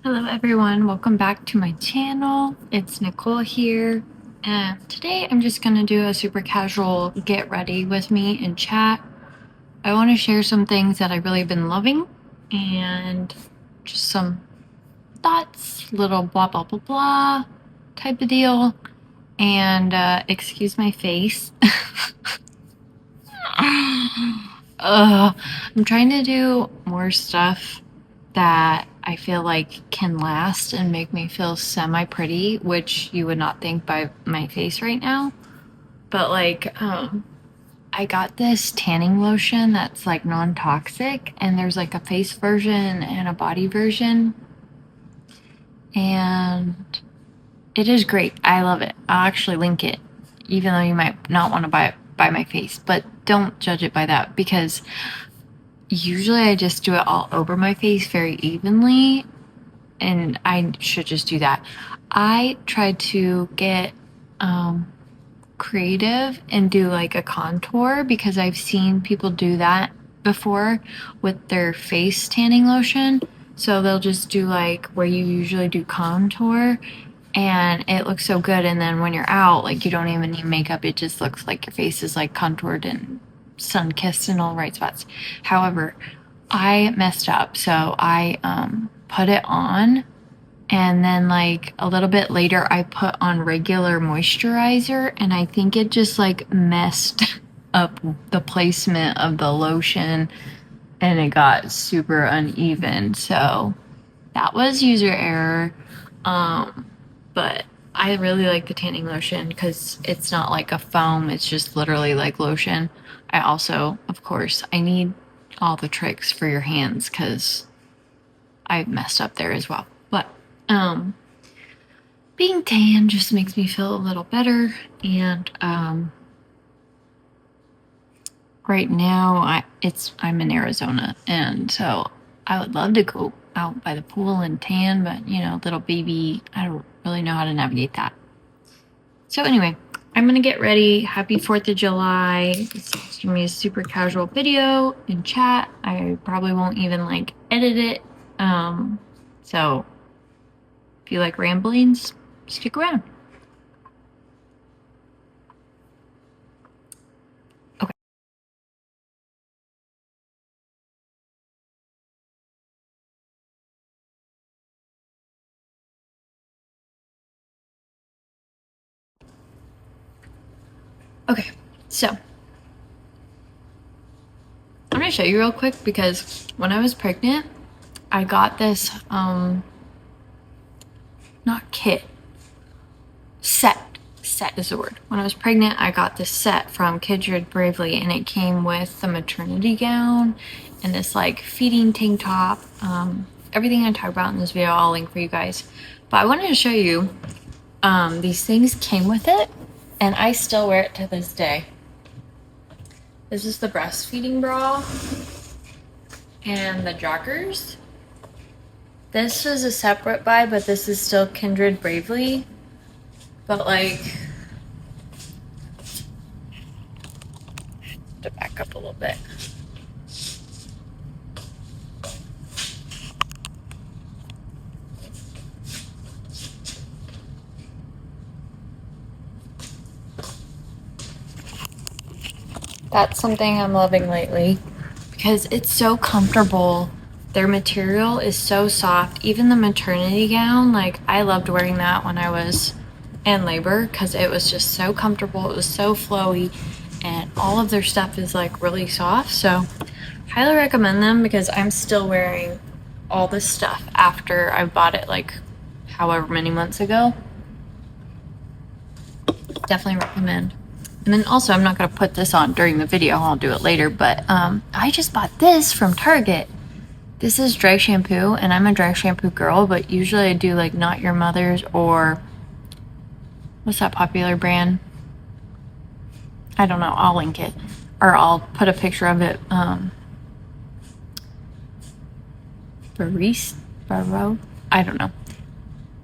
Hello everyone, welcome back to my channel. It's Nicole here, and today I'm just gonna do a super casual get ready with me and chat. I want to share some things that I've really been loving and just some thoughts, little blah blah blah blah type of deal. And excuse my face. I'm trying to do more stuff that I feel like can last and make me feel semi-pretty, which you would not think by my face right now. But I got this tanning lotion that's like non-toxic, and there's like a face version and a body version. And it is great. I love it. I'll actually link it, even though you might not want to buy it by my face, but don't judge it by that because usually I just do it all over my face very evenly, and I should just do that. I tried to get creative and do like a contour because I've seen people do that before with their face tanning lotion. So they'll just do like where you usually do contour, and it looks so good. And then when you're out, like you don't even need makeup, it just looks like your face is like contoured and sun-kissed in all right spots. However, I messed up, so I put it on, and then like a little bit later I put on regular moisturizer, and I think it just like messed up the placement of the lotion and it got super uneven. So that was user error. But I really like the tanning lotion because it's not like a foam, it's just literally like lotion. I also, of course, I need all the tricks for your hands because I messed up there as well. But being tan just makes me feel a little better. And right now I'm in Arizona, and so I would love to go out by the pool and tan, but you know, little baby, I don't really know how to navigate that. So anyway, I'm gonna get ready. Happy 4th of July. It's gonna be a super casual video in chat. I probably won't even like edit it. So if you like ramblings, stick around. Okay. Okay, so I'm gonna show you real quick because when I was pregnant, I got this not kit, set is the word. When I was pregnant, I got this set from Kindred Bravely, and it came with the maternity gown and this like feeding tank top. Everything I talk about in this video I'll link for you guys, but I wanted to show you these things came with it, and I still wear it to this day. This is the breastfeeding bra and the joggers. This was a separate buy, but this is still Kindred Bravely. But like, to back up a little bit. That's something I'm loving lately because it's so comfortable. Their material is so soft. Even the maternity gown, like I loved wearing that when I was in labor because it was just so comfortable. It was so flowy, and all of their stuff is like really soft. So highly recommend them because I'm still wearing all this stuff after I bought it like however many months ago. Definitely recommend. And then also, I'm not going to put this on during the video, I'll do it later, but I just bought this from Target. This is dry shampoo, and I'm a dry shampoo girl, but usually I do like Not Your Mother's, or what's that popular brand? I don't know, I'll link it, or I'll put a picture of it. Barista, I don't know.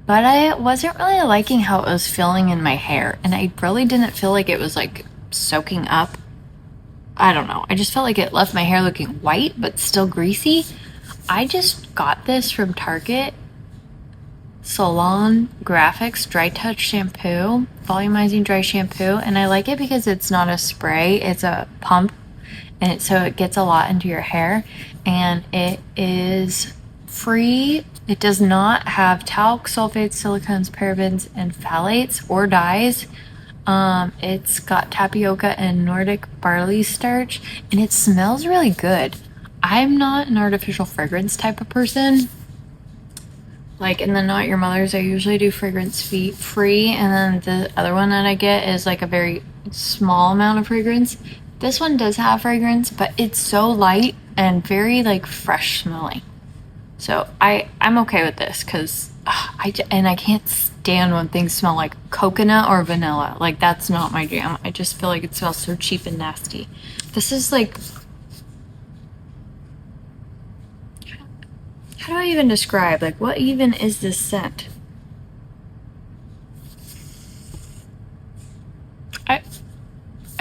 But I wasn't really liking how it was feeling in my hair, and I really didn't feel like it was like soaking up. I don't know. I just felt like it left my hair looking white but still greasy. I just got this from Target Salon Graphics Dry Touch Shampoo, Volumizing Dry Shampoo, and I like it because it's not a spray, it's a pump, and so it gets a lot into your hair, and it is free. It does not have talc, sulfates, silicones, parabens, and phthalates or dyes. It's got tapioca and Nordic barley starch, and it smells really good. I'm not an artificial fragrance type of person. Like in the Not Your Mother's, I usually do fragrance free, and then the other one that I get is like a very small amount of fragrance. This one does have fragrance, but it's so light and very like fresh smelling. So I'm okay with this because I can't stand when things smell like coconut or vanilla. Like that's not my jam. I just feel like it smells so cheap and nasty. This is like, how do I even describe, like, what even is this scent? I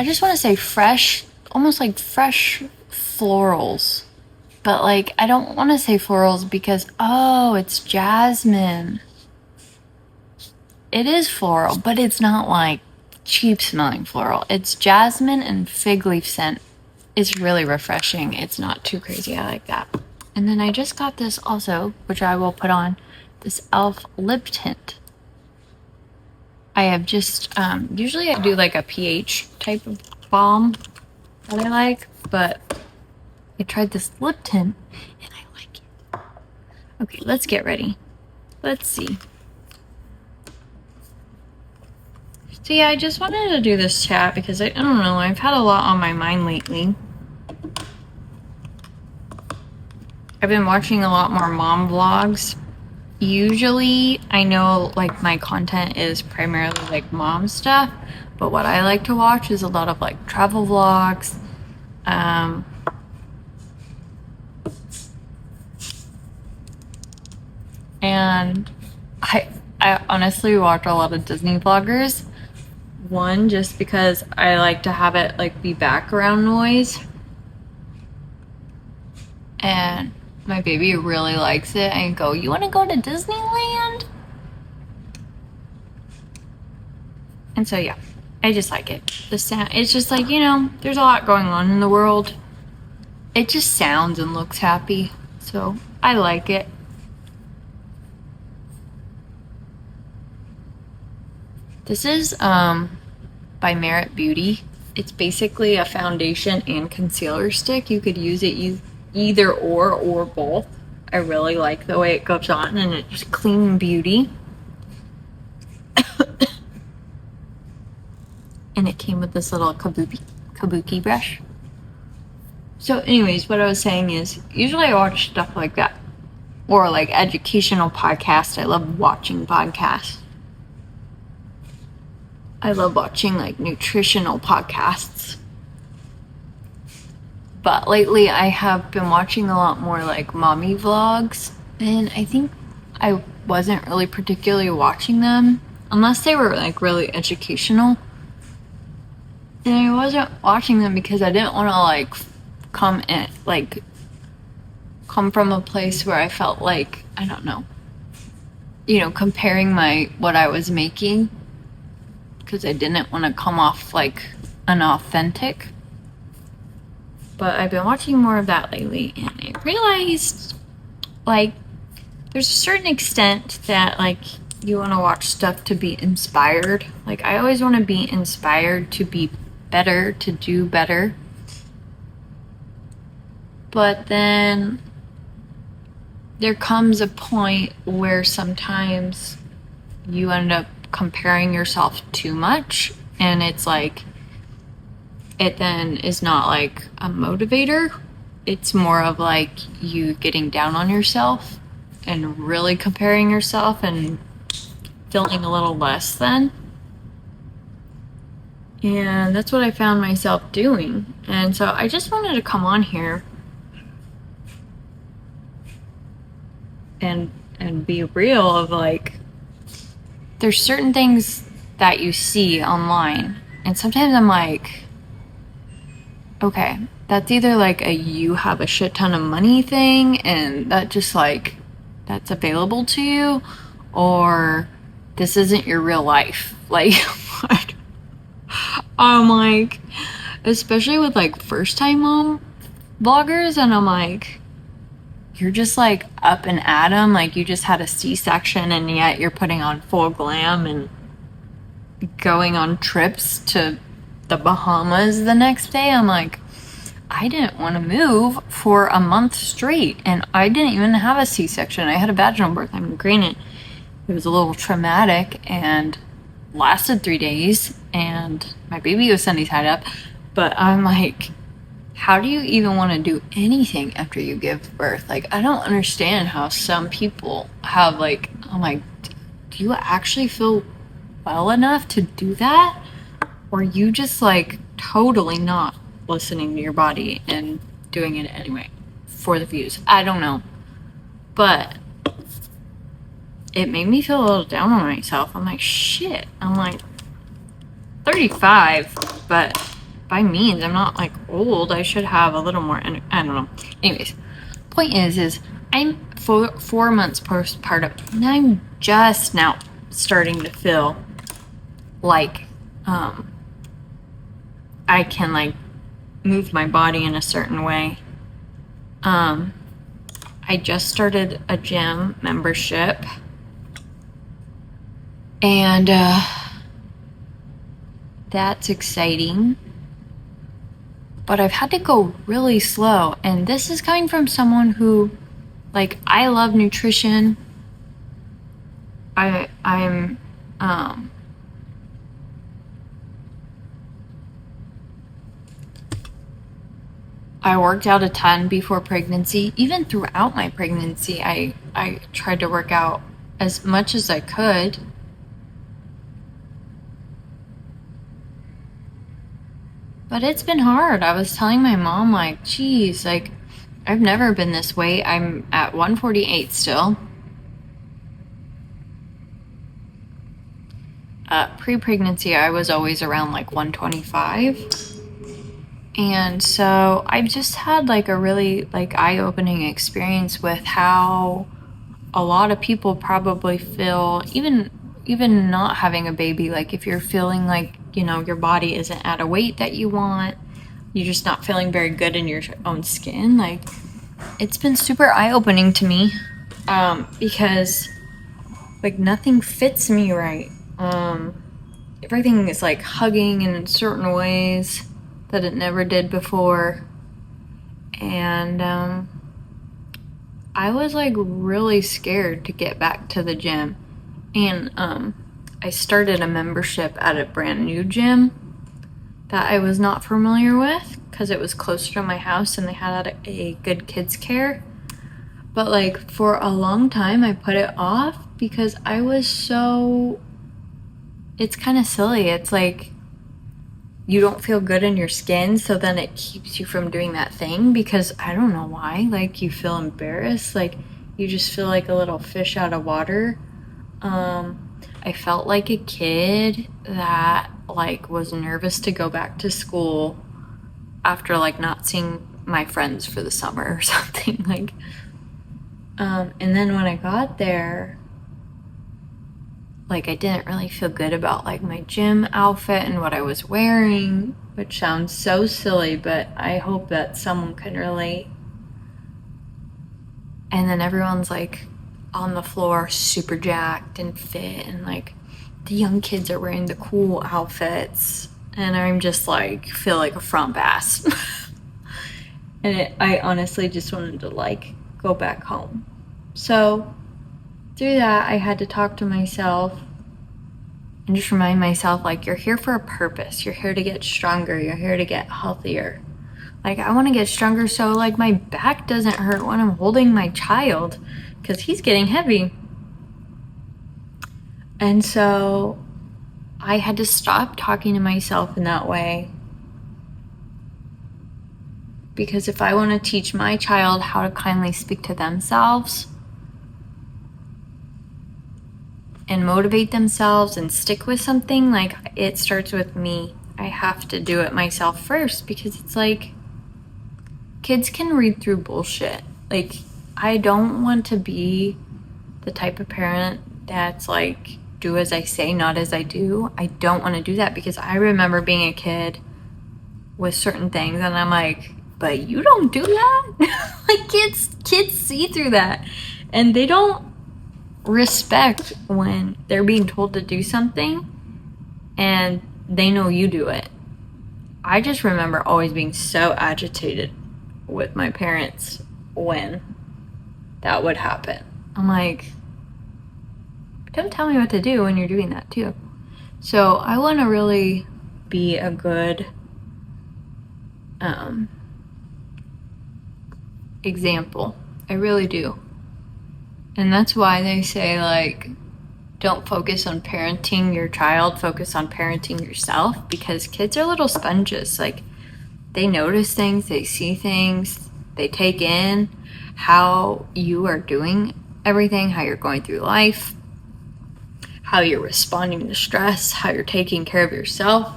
just want to say fresh, almost like fresh florals. But, like, I don't want to say florals because, oh, it's jasmine. It is floral, but it's not, like, cheap smelling floral. It's jasmine and fig leaf scent. It's really refreshing. It's not too crazy. I like that. And then I just got this also, which I will put on, this e.l.f. lip tint. I have just, usually I do like a pH type of balm that I like, but I tried this lip tint and I like it. Okay, let's get ready. Let's see. So yeah, I just wanted to do this chat because I don't know, I've had a lot on my mind lately. I've been watching a lot more mom vlogs. Usually, I know like my content is primarily like mom stuff, but what I like to watch is a lot of like travel vlogs. And I honestly watch a lot of Disney vloggers. One, just because I like to have it like be background noise. And my baby really likes it. I go, you want to go to Disneyland? And so yeah, I just like it. The sound, it's just like, you know, there's a lot going on in the world. It just sounds and looks happy. So I like it. This is by Merit Beauty. It's basically a foundation and concealer stick. You could use it either or both. I really like the way it goes on, and it's clean beauty. And it came with this little kabuki brush. So anyways, what I was saying is, usually I watch stuff like that. Or like educational podcasts. I love watching podcasts. I love watching like nutritional podcasts. But lately I have been watching a lot more like mommy vlogs, and I think I wasn't really particularly watching them unless they were like really educational. And I wasn't watching them because I didn't want to like come from a place where I felt like, I don't know, you know, comparing what I was making, because I didn't want to come off like unauthentic. But I've been watching more of that lately, and I realized, like, there's a certain extent that, like, you want to watch stuff to be inspired. Like, I always want to be inspired to be better, to do better. But then there comes a point where sometimes you end up comparing yourself too much, and it's like, it then is not like a motivator. It's more of like you getting down on yourself and really comparing yourself and feeling a little less than. And that's what I found myself doing. And so I just wanted to come on here and be real of like, there's certain things that you see online, and sometimes I'm like, okay, that's either like a you have a shit ton of money thing and that just like that's available to you, or this isn't your real life. Like, what? I'm like, especially with like first time mom vloggers, and I'm like, you're just like up and at 'em, like you just had a C-section and yet you're putting on full glam and going on trips to the Bahamas the next day. I'm like, I didn't want to move for a month straight, and I didn't even have a C-section. I had a vaginal birth. I mean, granted, it was a little traumatic and lasted 3 days, and my baby was sunny side up, but I'm like, how do you even want to do anything after you give birth? Like, I don't understand how some people have, like, I'm like, do you actually feel well enough to do that? Or you just like totally not listening to your body and doing it anyway for the views? I don't know. But it made me feel a little down on myself. I'm like, shit. I'm like 35, but by means, I'm not like old. I should have a little more, I don't know. Anyways, point is I'm 4 months postpartum, and I'm just now starting to feel like I can like move my body in a certain way. I just started a gym membership, and that's exciting, but I've had to go really slow, and this is coming from someone who, like, I love nutrition. I worked out a ton before pregnancy. Even throughout my pregnancy, I tried to work out as much as I could. But it's been hard. I was telling my mom, like, geez, like, I've never been this weight. I'm at 148 still. Pre-pregnancy, I was always around like 125. And so I've just had like a really like eye-opening experience with how a lot of people probably feel, even not having a baby, like if you're feeling like, you know, your body isn't at a weight that you want, you're just not feeling very good in your own skin. Like, it's been super eye-opening to me, because like nothing fits me right. Everything is like hugging in certain ways that it never did before. And I was like really scared to get back to the gym. And I started a membership at a brand new gym that I was not familiar with because it was closer to my house and they had a good kids care. But like for a long time I put it off because I was so, it's kind of silly. It's like you don't feel good in your skin, so then it keeps you from doing that thing because I don't know why. Like, you feel embarrassed, like you just feel like a little fish out of water. I felt like a kid that like was nervous to go back to school after like not seeing my friends for the summer or something. Like, and then when I got there, like I didn't really feel good about like my gym outfit and what I was wearing, which sounds so silly, but I hope that someone can relate. And then everyone's like on the floor super jacked and fit, and like the young kids are wearing the cool outfits, and I'm just like feel like a frump ass. And I honestly just wanted to like go back home. So through that, I had to talk to myself and just remind myself, like, you're here for a purpose. You're here to get stronger. You're here to get healthier. Like, I want to get stronger so, like, my back doesn't hurt when I'm holding my child because he's getting heavy. And so I had to stop talking to myself in that way. Because if I want to teach my child how to kindly speak to themselves and motivate themselves and stick with something, like, it starts with me. I have to do it myself first, because it's like kids can read through bullshit. Like, I don't want to be the type of parent that's like, do as I say, not as I do. I don't want to do that because I remember being a kid with certain things and I'm like, but you don't do that. Like kids see through that and they don't respect when they're being told to do something and they know you do it. I just remember always being so agitated with my parents when that would happen. I'm like, don't tell me what to do when you're doing that too. So I want to really be a good example. I really do. And that's why they say, like, don't focus on parenting your child, focus on parenting yourself, because kids are little sponges. Like, they notice things, they see things, they take in how you are doing everything, how you're going through life, how you're responding to stress, how you're taking care of yourself.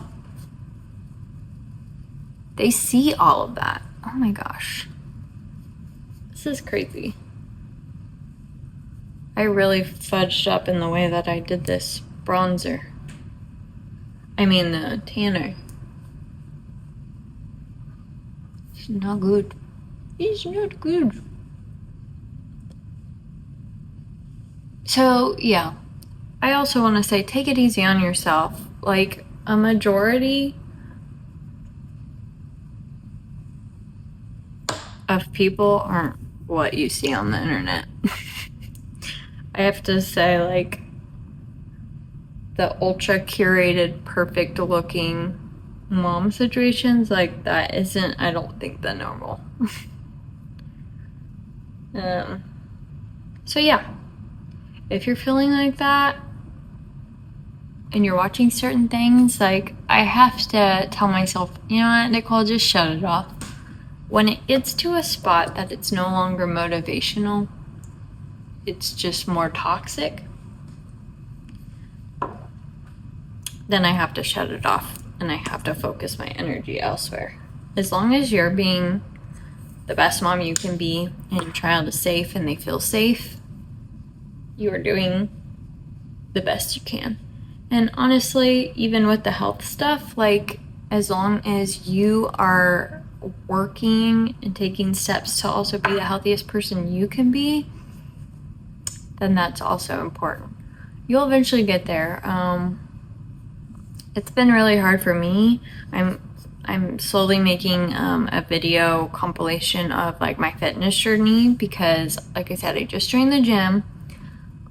They see all of that. Oh my gosh. This is crazy. I really fudged up in the way that I did this bronzer. I mean the tanner. It's not good. It's not good. So, yeah. I also want to say, take it easy on yourself. Like, a majority of people aren't what you see on the internet. I have to say, like, the ultra curated, perfect looking mom situations, like, that isn't, I don't think, the normal. So yeah, if you're feeling like that and you're watching certain things, like, I have to tell myself, you know what, Nicole, just shut it off. When it gets to a spot that it's no longer motivational, it's just more toxic, then I have to shut it off and I have to focus my energy elsewhere. As long as you're being the best mom you can be and your child is safe and they feel safe, you are doing the best you can. And honestly, even with the health stuff, like, as long as you are working and taking steps to also be the healthiest person you can be, then that's also important. You'll eventually get there. It's been really hard for me. I'm slowly making a video compilation of, like, my fitness journey because, like I said, I just joined the gym.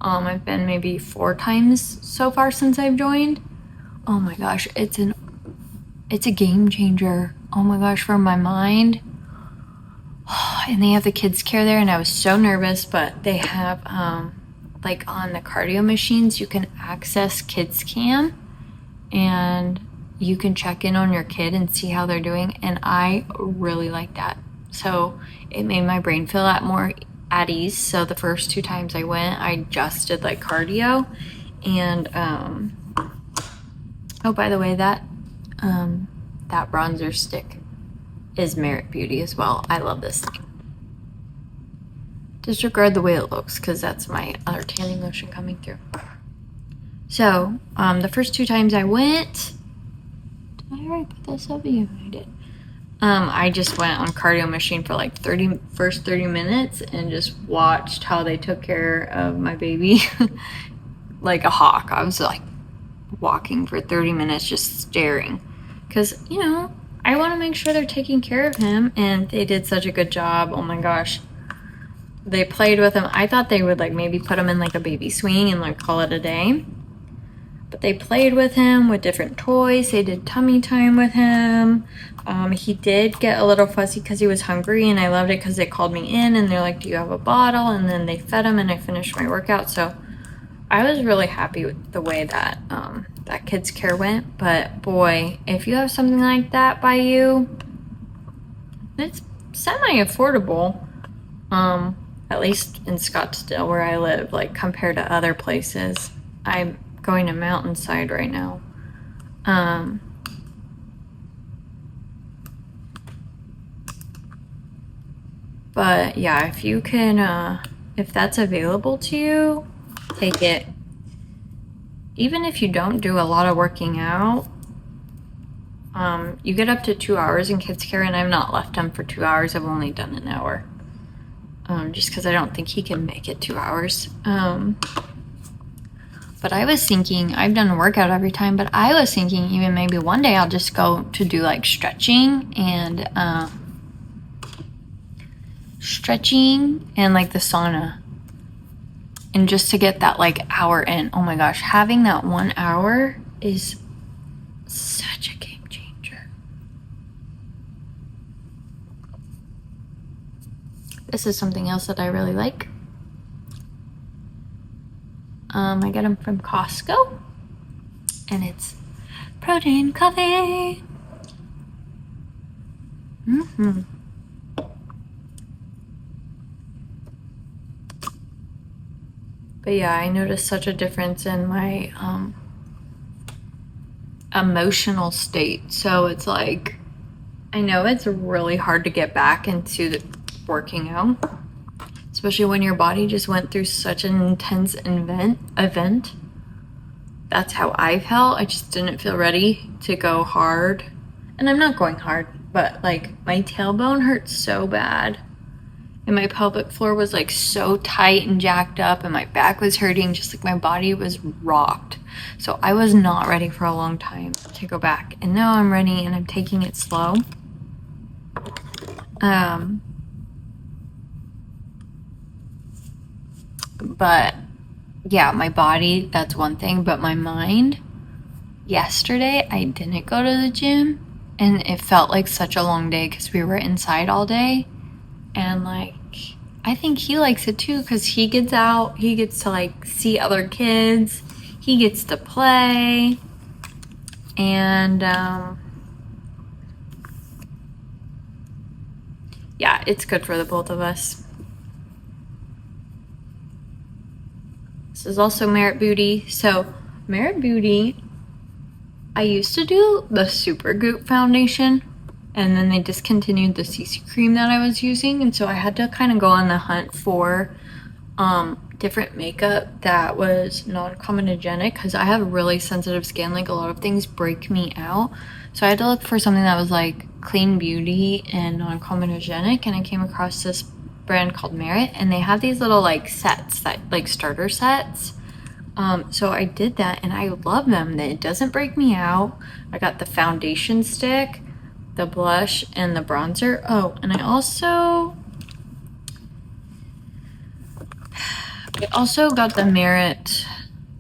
I've been maybe 4 times so far since I've joined. Oh my gosh, it's a game changer. Oh my gosh, for my mind. And they have the kids care there, and I was so nervous, but they have like, on the cardio machines, you can access kids cam and you can check in on your kid and see how they're doing, and I really like that. So it made my brain feel a lot more at ease. So the first 2 times I went, I just did, like, cardio. And oh, by the way, that bronzer stick is Merit Beauty as well. I love this thing. Disregard the way it looks because that's my other tanning lotion coming through. So the first 2 times I went, did I already put this up? Yeah, I did. I just went on cardio machine for, like, first 30 minutes and just watched how they took care of my baby like a hawk. I was, like, walking for 30 minutes just staring because, you know, I want to make sure they're taking care of him, and they did such a good job. Oh my gosh. They played with him. I thought they would, like, maybe put him in, like, a baby swing and, like, call it a day. But they played with him with different toys. They did tummy time with him. He did get a little fussy because he was hungry, and I loved it because they called me in and they're like, do you have a bottle? And then they fed him and I finished my workout. So I was really happy with the way that that kids care went. But boy, if you have something like that by you, it's semi-affordable, at least in Scottsdale where I live, like, compared to other places. I'm going to Mountainside right now. But yeah, if you can, if that's available to you, take it. even if you don't do a lot of working out, you get up to 2 hours in kids care, and I've not left him for 2 hours. I've only done an hour, just because I don't think he can make it 2 hours. But I was thinking, I've done a workout every time, but I was thinking even maybe one day I'll just go to do like stretching and like the sauna, and just to get that like hour in. Oh my gosh, having that 1 hour is such a game changer. This is something else that I really like. I get them from Costco, and it's protein coffee. But yeah, I noticed such a difference in my emotional state. So it's like, I know it's really hard to get back into the working out, especially when your body just went through such an intense event. That's how I felt. I just didn't feel ready to go hard. And I'm not going hard, but like my tailbone hurt so bad. And my pelvic floor was like so tight and jacked up, and my back was hurting, just like my body was rocked. So I was not ready for a long time to go back. And now I'm ready, and I'm taking it slow. But yeah, my body, that's one thing, but my mind, yesterday I didn't go to the gym, and it felt like such a long day because we were inside all day. And like, I think he likes it too, because he gets out, he gets to like see other kids, he gets to play, and yeah, it's good for the both of us. This is also Merit Beauty. So Merit Beauty, I used to do the Super Goop foundation, and then they discontinued the CC cream that I was using, and so I had to kind of go on the hunt for different makeup that was non-comedogenic, because I have really sensitive skin. Like, a lot of things break me out, so I had to look for something that was like clean beauty and non-comedogenic, and I came across this brand called Merit, and they have these little like sets, that like starter sets. So I did that, and I love them. It doesn't break me out. I got the foundation stick, the blush, and the bronzer. Oh, and I also got the Merit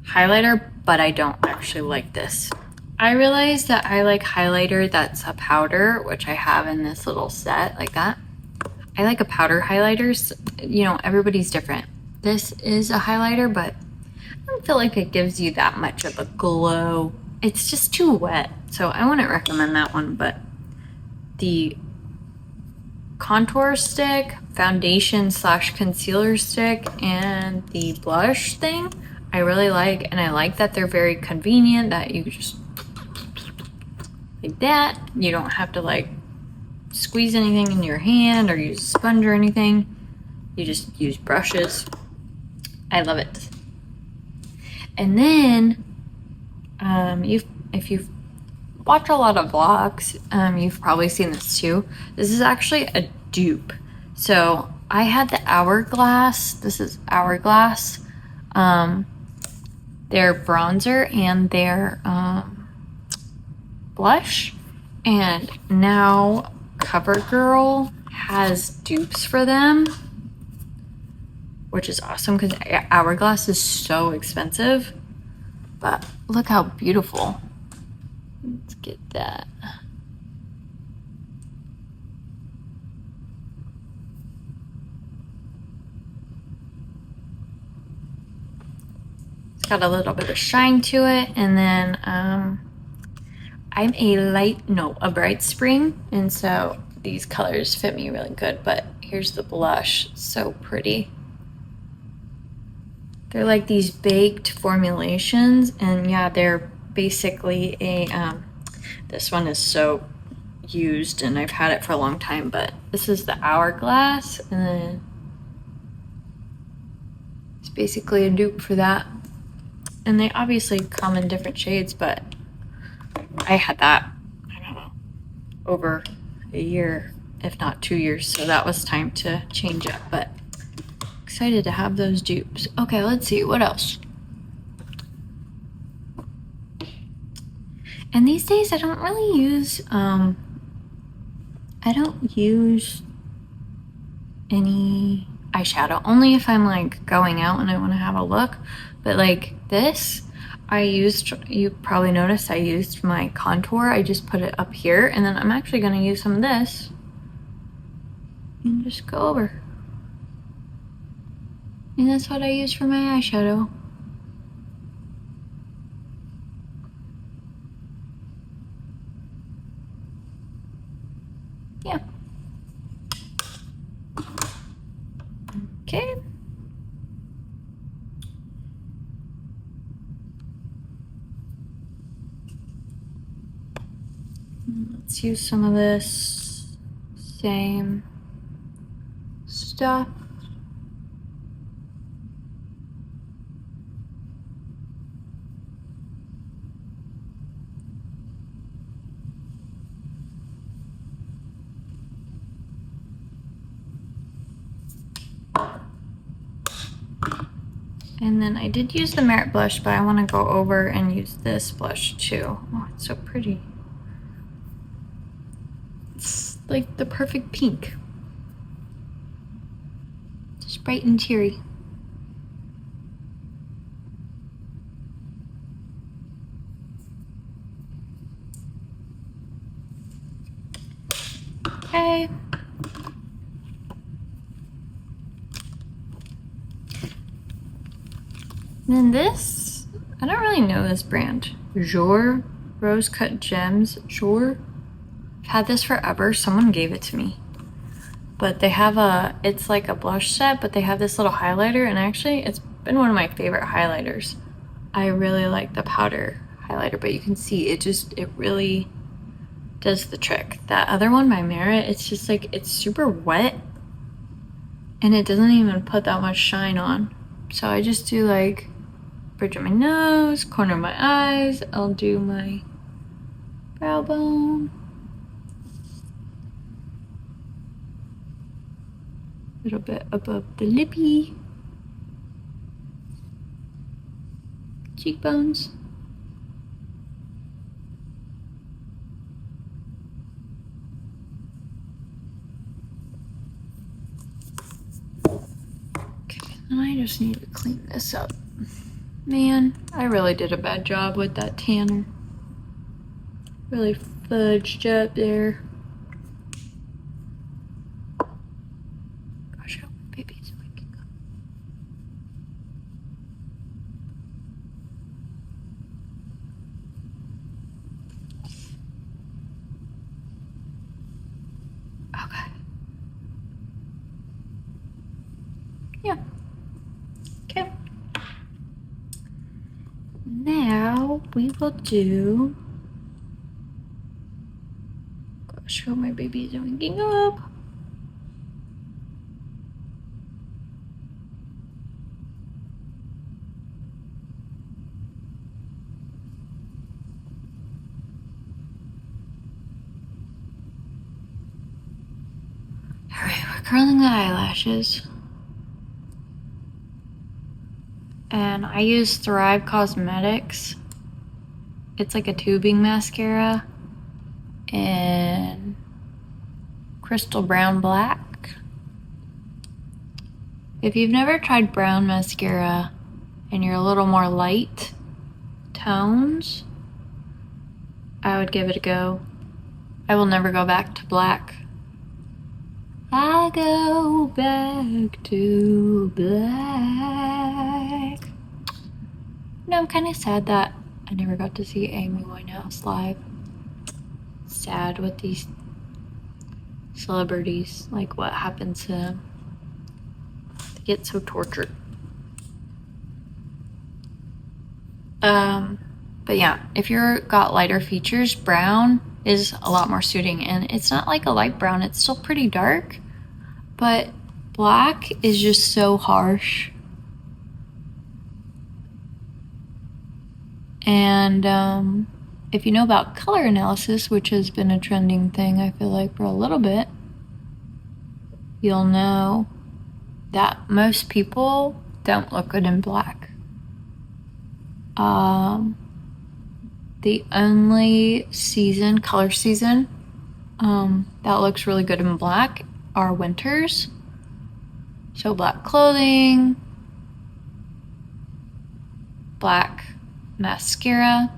highlighter, but I don't actually like this. I realized that I like highlighter that's a powder, which I have in this little set like that. I like a powder highlighter. You know, everybody's different. This is a highlighter, but I don't feel like it gives you that much of a glow. It's just too wet, so I wouldn't recommend that one. But the contour stick, foundation / concealer stick, and the blush thing, I really like. And I like that they're very convenient, that you just like that. You don't have to like squeeze anything in your hand or use a sponge or anything. You just use brushes. I love it. And then if you've watched a lot of vlogs, you've probably seen this too. This is actually a dupe. So I had the Hourglass. This is Hourglass. Their bronzer and their blush. And now CoverGirl has dupes for them, which is awesome because Hourglass is so expensive. But look how beautiful. Let's get that. It's got a little bit of shine to it. And then I'm a bright spring, and so these colors fit me really good. But here's the blush. So pretty. They're like these baked formulations, and yeah, they're basically a this one is so used, and I've had it for a long time, but this is the Hourglass, and then it's basically a dupe for that. And they obviously come in different shades, but I had that, I don't know, over a year, if not 2 years. So that was time to change up, but excited to have those dupes. Okay, let's see, what else? And these days I don't really use, I don't use any eyeshadow, only if I'm like going out and I want to have a look. But like this, I used, you probably noticed I used my contour. I just put it up here, and then I'm actually going to use some of this and just go over. And that's what I use for my eyeshadow. Yeah. Okay. Let's use some of this same stuff. And then I did use the Merit blush, but I want to go over and use this blush too. Oh, it's so pretty. It's like the perfect pink. Just bright and cheery. Okay. And then this, I don't really know this brand. Jour Rose Cut Gems. Jour. I've had this forever. Someone gave it to me. But they have a, it's like a blush set, but they have this little highlighter, and actually it's been one of my favorite highlighters. I really like the powder highlighter, but you can see it just, it really does the trick. That other one, my Merit, it's just like, it's super wet and it doesn't even put that much shine on. So I just do like bridge of my nose, corner of my eyes. I'll do my brow bone. A little bit above the lippy. Cheekbones. Okay, and I just need to clean this up. Man, I really did a bad job with that tanner. Really fudged up there. Gosh, I hope my baby's waking up. Okay. Yeah. Okay. Now we will do. Gosh, I hope my baby is waking up. Alright, we're curling the eyelashes. And I use Thrive Cosmetics. It's like a tubing mascara in Crystal Brown Black. If you've never tried brown mascara and you're a little more light tones, I would give it a go. I will never go back to black. I go back to black. No, I'm kind of sad that I never got to see Amy Winehouse live. Sad with these celebrities, like what happened to them. They get so tortured. But yeah, if you're got lighter features, brown is a lot more suiting, and it's not like a light brown, it's still pretty dark, but black is just so harsh. And if you know about color analysis, which has been a trending thing, I feel like, for a little bit, you'll know that most people don't look good in black. The only color season, that looks really good in black are winters. So black clothing, black mascara.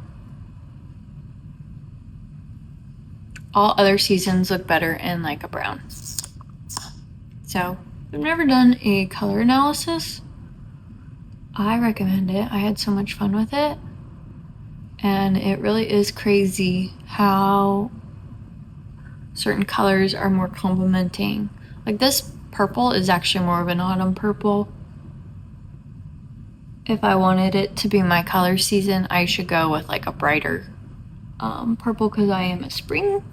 All other seasons look better in like a brown. So I've never done a color analysis. I recommend it. I had so much fun with it. And it really is crazy how certain colors are more complementing. Like this purple is actually more of an autumn purple. If I wanted it to be my color season, I should go with like a brighter purple because I am a spring.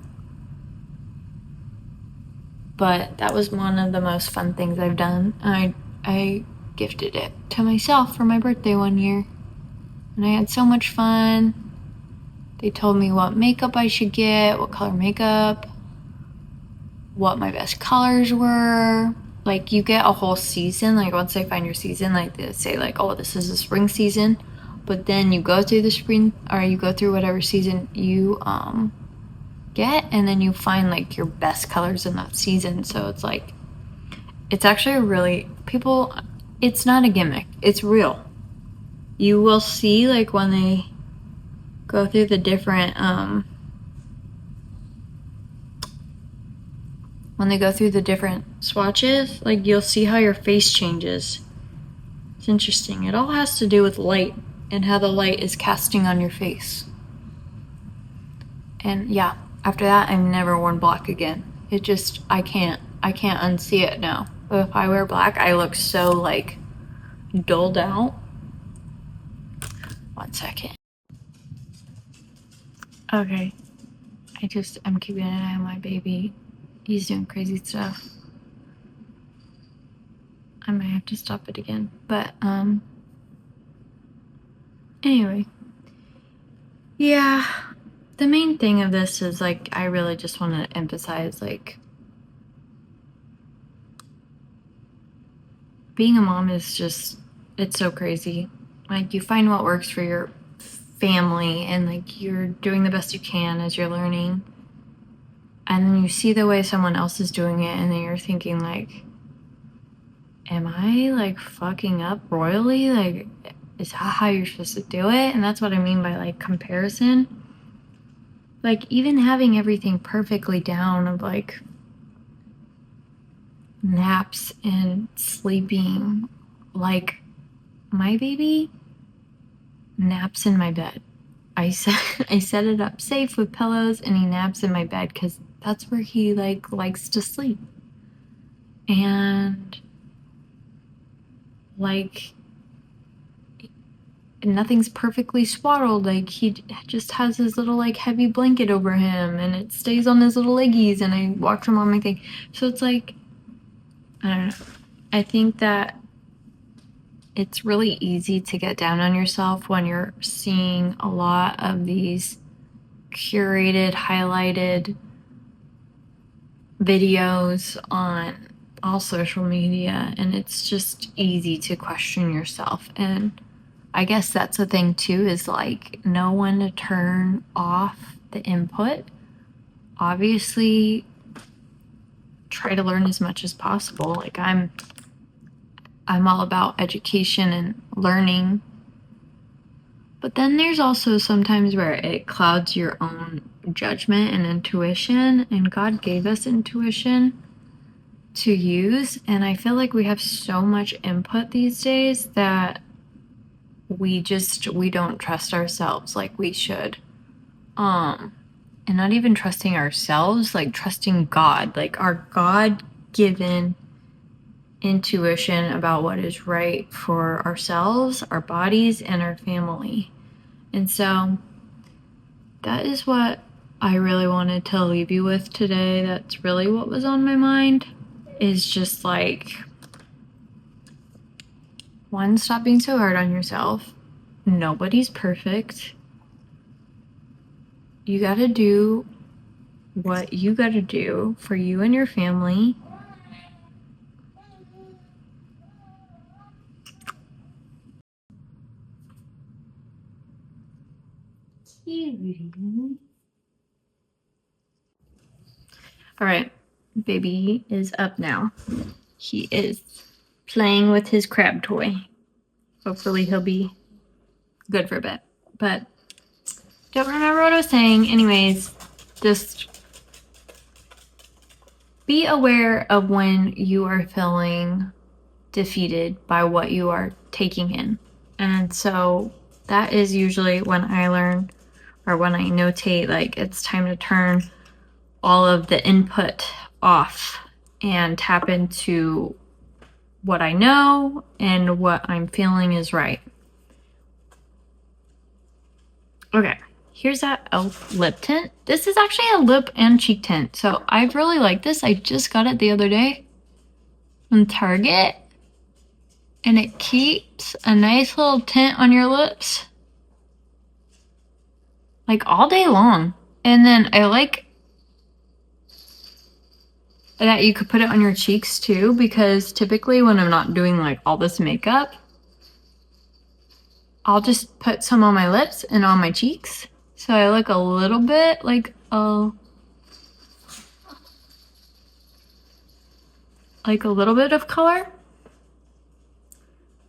But that was one of the most fun things I've done. I gifted it to myself for my birthday one year. And I had so much fun. They told me what makeup I should get, what color makeup, what my best colors were. Like, you get a whole season. Like, once they find your season, like, they say, like, oh, this is the spring season. But then you go through the spring, or you go through whatever season you get, and then you find, like, your best colors in that season. So it's, like, it's actually really, it's not a gimmick. It's real. You will see, like, when they go through the different, swatches, like, you'll see how your face changes. It's interesting. It all has to do with light and how the light is casting on your face. And yeah, after that, I've never worn black again. It just, I can't unsee it now. But if I wear black, I look so, like, dulled out. 1 second. Okay. I'm keeping an eye on my baby. He's doing crazy stuff. I might have to stop it again. But, anyway. Yeah. The main thing of this is, like, I really just want to emphasize, like, being a mom is just, it's so crazy. Like, you find what works for your family, and, like, you're doing the best you can as you're learning. And then you see the way someone else is doing it, and then you're thinking, like, am I, like, fucking up royally? Like, is that how you're supposed to do it? And that's what I mean by, like, comparison. Like, even having everything perfectly down of, like, naps and sleeping, like, my baby naps in my bed. I set it up safe with pillows, and he naps in my bed because that's where he, like, likes to sleep. And, like, nothing's perfectly swaddled. Like, he just has his little, like, heavy blanket over him, and it stays on his little leggies, and I watch him on my thing. So it's like, I don't know. I think that it's really easy to get down on yourself when you're seeing a lot of these curated, highlighted videos on all social media, and it's just easy to question yourself. And I guess that's the thing too, is, like, know when to turn off the input. Obviously, try to learn as much as possible. Like, I'm all about education and learning. But then there's also sometimes where it clouds your own judgment and intuition, and God gave us intuition to use, and I feel like we have so much input these days that we don't trust ourselves like we should. And not even trusting ourselves, like trusting God, like our God-given intuition about what is right for ourselves, our bodies, and our family. And so that is what I really wanted to leave you with today. That's really what was on my mind, is just, like, one, stop being so hard on yourself. Nobody's perfect. you gotta do what you gotta do for you and your family. All right, baby is up now. He is playing with his crab toy. Hopefully he'll be good for a bit, but don't remember what I was saying. Anyways, just be aware of when you are feeling defeated by what you are taking in. And so that is usually when I learn, or when I notate, like it's time to turn all of the input off and tap into what I know and what I'm feeling is right. Okay, here's that e.l.f. lip tint. This is actually a lip and cheek tint, so I really like this. I just got it the other day from Target, and it keeps a nice little tint on your lips like all day long. And then I like that you could put it on your cheeks too, because typically when I'm not doing like all this makeup, I'll just put some on my lips and on my cheeks, so I look a little bit like a little bit of color,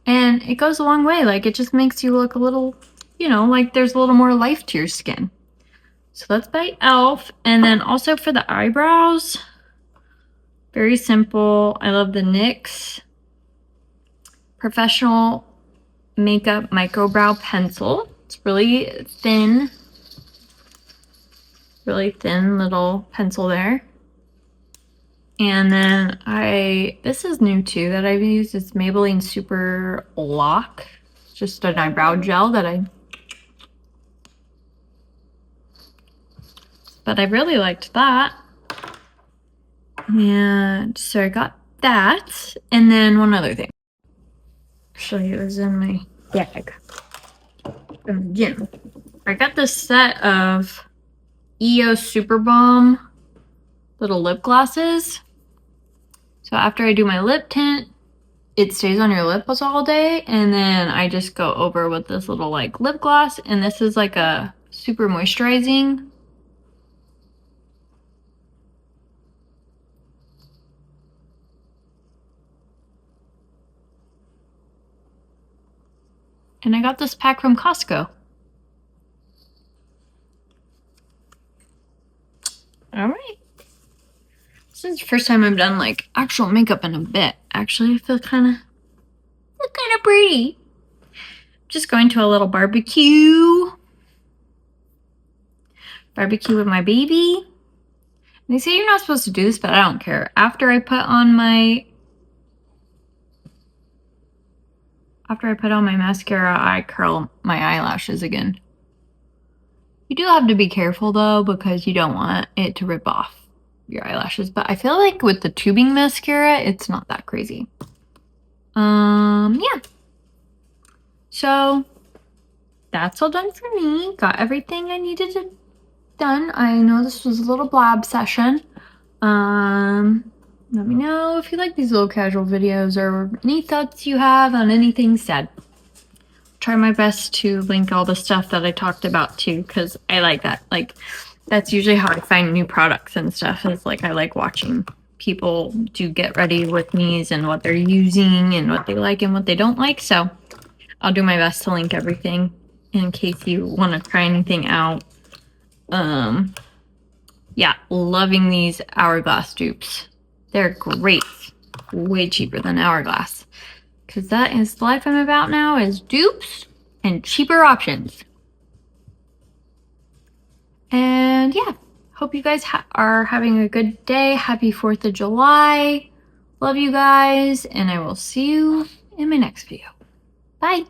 and it goes a long way. Like it just makes you look a little, you know, like there's a little more life to your skin. So that's by e.l.f. And then also for the eyebrows, very simple. I love the NYX Professional Makeup Micro Brow Pencil. It's really thin little pencil there. And then this is new too that I've used. It's Maybelline Super Lock. It's just an eyebrow gel but I really liked that. And so I got that. And then one other thing. Actually, it was in my bag from the gym. I got this set of EOS Super Balm little lip glosses. So after I do my lip tint, it stays on your lips all day, and then I just go over with this little like lip gloss, and this is like a super moisturizing. And I got this pack from Costco. All right. This is the first time I've done like actual makeup in a bit. Actually, I feel kind of pretty. Just going to a little barbecue with my baby. They say you're not supposed to do this, but I don't care. After I put on my mascara, I curl my eyelashes again. You do have to be careful though, because you don't want it to rip off your eyelashes. But I feel like with the tubing mascara, it's not that crazy. Yeah. So that's all done for me. Got everything I needed to done. I know this was a little blab session. Let me know if you like these little casual videos or any thoughts you have on anything said. Try my best to link all the stuff that I talked about too, because I like that. Like, that's usually how I find new products and stuff, is like I like watching people do get ready with me's and what they're using and what they like and what they don't like. So I'll do my best to link everything in case you want to try anything out. Yeah, loving these Hourglass dupes. They're great. Way cheaper than Hourglass. Because that is the life I'm about now, is dupes and cheaper options. And yeah, hope you guys are having a good day. Happy 4th of July. Love you guys, and I will see you in my next video. Bye.